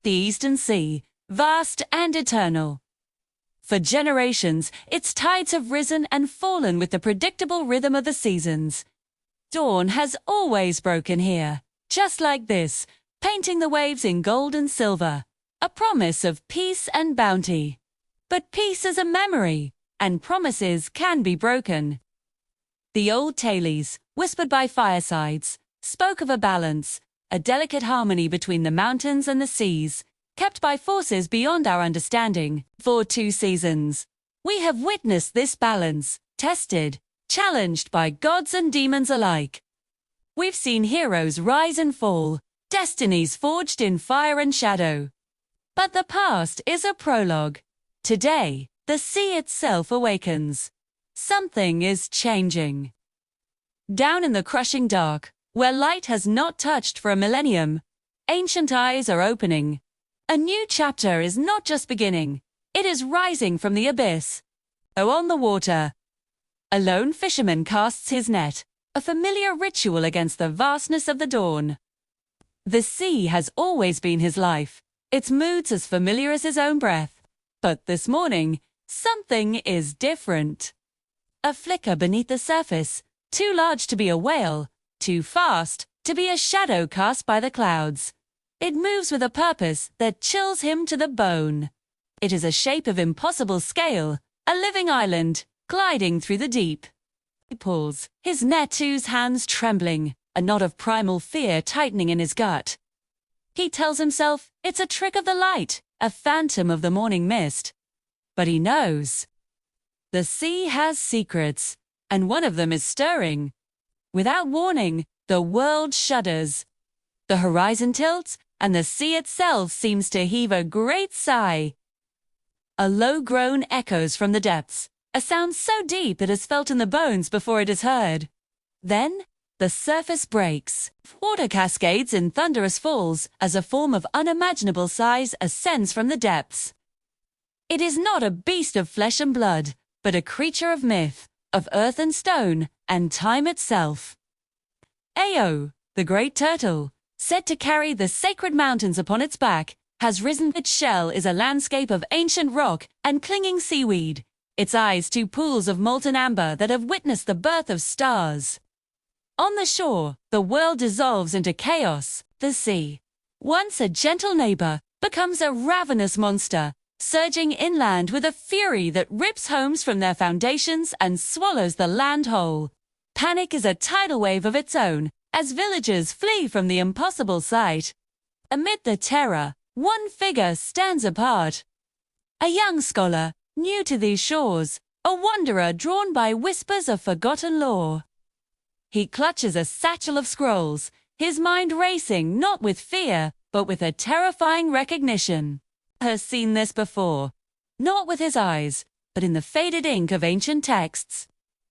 the Eastern Sea, vast and eternal. For generations, its tides have risen and fallen with the predictable rhythm of the seasons. Dawn has always broken here, just like this, painting the waves in gold and silver, a promise of peace and bounty. But peace is a memory, and promises can be broken. The old tales, whispered by firesides, spoke of a balance, a delicate harmony between the mountains and the seas, kept by forces beyond our understanding. For 2 seasons, we have witnessed this balance, tested, challenged by gods and demons alike. We've seen heroes rise and fall, destinies forged in fire and shadow. But the past is a prologue. Today, the sea itself awakens. Something is changing. Down in the crushing dark, where light has not touched for a millennium, ancient eyes are opening. A new chapter is not just beginning, it is rising from the abyss. Oh, on the water, a lone fisherman casts his net, a familiar ritual against the vastness of the dawn. The sea has always been his life, its moods as familiar as his own breath. But this morning, something is different. A flicker beneath the surface, too large to be a whale, too fast to be a shadow cast by the clouds. It moves with a purpose that chills him to the bone. It is a shape of impossible scale, a living island, gliding through the deep. He pulls, his net-two's hands trembling, a knot of primal fear tightening in his gut. He tells himself it's a trick of the light, a phantom of the morning mist. But he knows. The sea has secrets, and one of them is stirring. Without warning, the world shudders. The horizon tilts, and the sea itself seems to heave a great sigh. A low groan echoes from the depths, a sound so deep it is felt in the bones before it is heard. Then, the surface breaks. Water cascades in thunderous falls as a form of unimaginable size ascends from the depths. It is not a beast of flesh and blood, but a creature of myth, of earth and stone, and time itself. Ao, the great turtle, said to carry the sacred mountains upon its back, has risen. Its shell is a landscape of ancient rock and clinging seaweed, its eyes 2 pools of molten amber that have witnessed the birth of stars. On the shore, the world dissolves into chaos. The sea, once a gentle neighbor, becomes a ravenous monster, surging inland with a fury that rips homes from their foundations and swallows the land whole. Panic is a tidal wave of its own, as villagers flee from the impossible sight. Amid the terror, one figure stands apart. A young scholar, new to these shores, a wanderer drawn by whispers of forgotten lore. He clutches a satchel of scrolls, his mind racing not with fear, but with a terrifying recognition. Has seen this before, not with his eyes, but in the faded ink of ancient texts.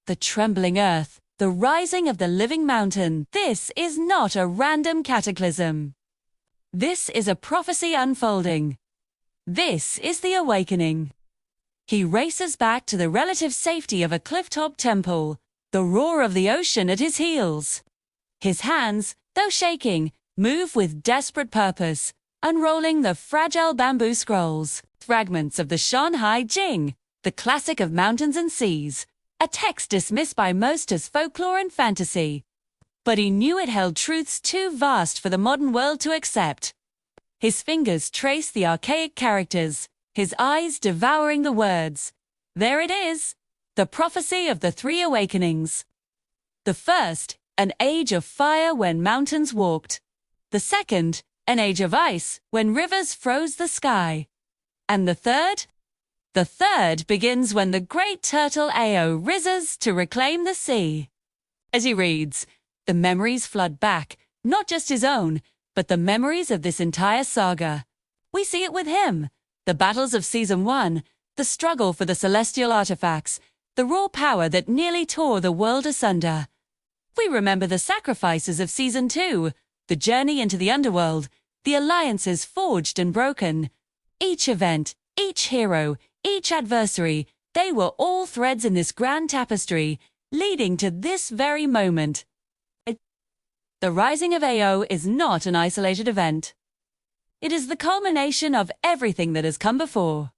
The trembling earth, the rising of the living mountain. This is not a random cataclysm. This is a prophecy unfolding. This is the awakening. He races back to the relative safety of a clifftop temple, the roar of the ocean at his heels. His hands, though shaking, move with desperate purpose, unrolling the fragile bamboo scrolls, fragments of the Shanhai Jing, the classic of mountains and seas, a text dismissed by most as folklore and fantasy. But he knew it held truths too vast for the modern world to accept. His fingers trace the archaic characters, his eyes devouring the words. There it is, the prophecy of the 3 awakenings. The first, an age of fire when mountains walked. The second, an age of ice when rivers froze the sky. And the third? The third begins when the great turtle Ao rises to reclaim the sea. As he reads, the memories flood back, not just his own, but the memories of this entire saga. We see it with him. The battles of Season 1, the struggle for the celestial artifacts, the raw power that nearly tore the world asunder. We remember the sacrifices of Season 2, the journey into the underworld, the alliances forged and broken. Each event, each hero, each adversary, they were all threads in this grand tapestry, leading to this very moment. The rising of Ao is not an isolated event. It is the culmination of everything that has come before.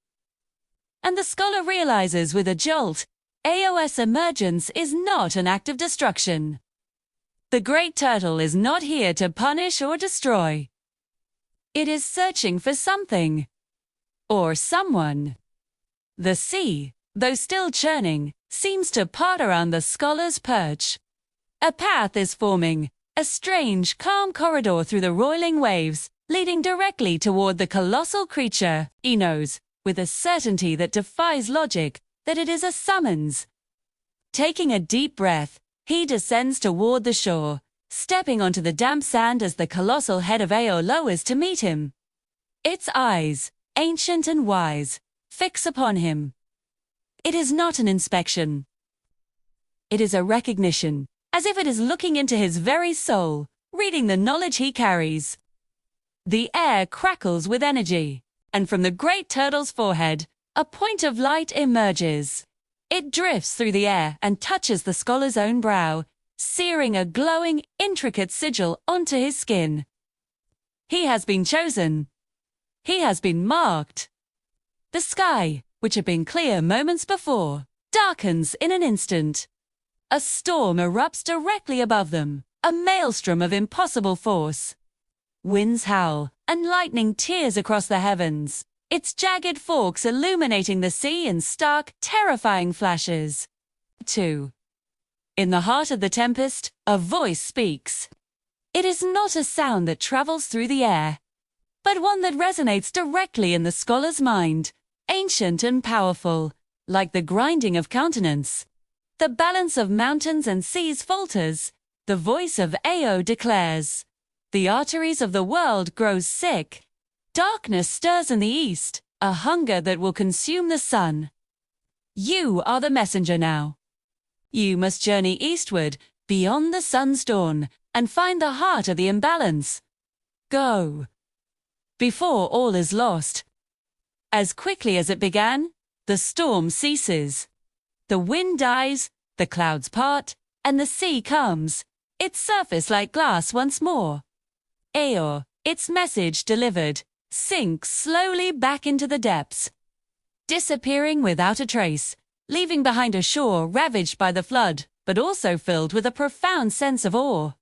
And the scholar realizes with a jolt, Aos emergence is not an act of destruction. The great turtle is not here to punish or destroy. It is searching for something. Or someone. The sea, though still churning, seems to part around the scholar's perch. A path is forming, a strange, calm corridor through the roiling waves, leading directly toward the colossal creature. He knows, with a certainty that defies logic, that it is a summons. Taking a deep breath, he descends toward the shore, stepping onto the damp sand as the colossal head of Ao lowers to meet him. Its eyes, ancient and wise, fix upon him. It is not an inspection. It is a recognition, as if it is looking into his very soul, reading the knowledge he carries. The air crackles with energy, and from the great turtle's forehead, a point of light emerges. It drifts through the air and touches the scholar's own brow, searing a glowing, intricate sigil onto his skin. He has been chosen. He has been marked. The sky, which had been clear moments before, darkens in an instant. A storm erupts directly above them, a maelstrom of impossible force. Winds howl, and lightning tears across the heavens, its jagged forks illuminating the sea in stark, terrifying flashes. 2. In the heart of the tempest, a voice speaks. It is not a sound that travels through the air, but one that resonates directly in the scholar's mind, ancient and powerful, like the grinding of countenance. The balance of mountains and seas falters. The voice of Ao declares, the arteries of the world grow sick. Darkness stirs in the east, a hunger that will consume the sun. You are the messenger now. You must journey eastward, beyond the sun's dawn, and find the heart of the imbalance. Go. Before all is lost. As quickly as it began, the storm ceases. The wind dies, the clouds part, and the sea calms, its surface like glass once more. Ao, its message delivered, sinks slowly back into the depths, disappearing without a trace, leaving behind a shore ravaged by the flood, but also filled with a profound sense of awe.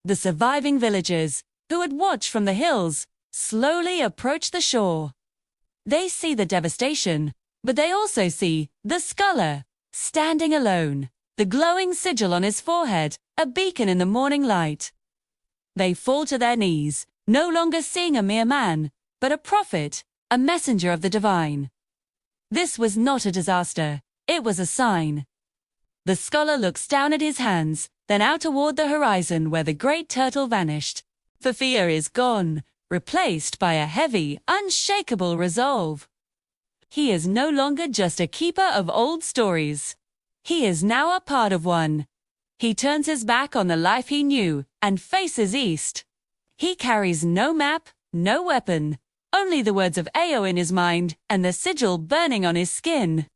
The surviving villagers, who had watched from the hills, slowly approach the shore. They see the devastation, but they also see the scholar, standing alone, the glowing sigil on his forehead, a beacon in the morning light. They fall to their knees, no longer seeing a mere man, but a prophet, a messenger of the divine. This was not a disaster, it was a sign. The scholar looks down at his hands, then out toward the horizon where the great turtle vanished. For fear is gone, replaced by a heavy, unshakable resolve. He is no longer just a keeper of old stories. He is now a part of one. He turns his back on the life he knew and faces east. He carries no map, no weapon, only the words of Ao in his mind and the sigil burning on his skin.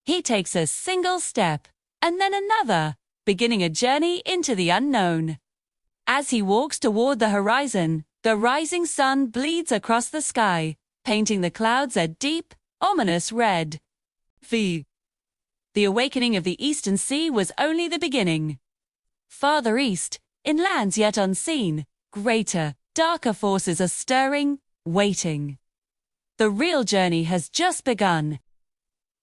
He takes a single step, and then another, beginning a journey into the unknown. As he walks toward the horizon, the rising sun bleeds across the sky, painting the clouds a deep, ominous red. The awakening of the eastern sea was only the beginning. Farther east, in lands yet unseen, greater, darker forces are stirring, waiting. The real journey has just begun.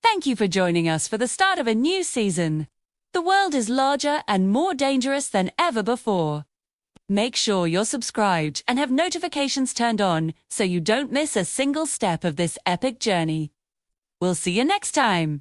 Thank you for joining us for the start of a new season. The world is larger and more dangerous than ever before. Make sure you're subscribed and have notifications turned on so you don't miss a single step of this epic journey. We'll see you next time.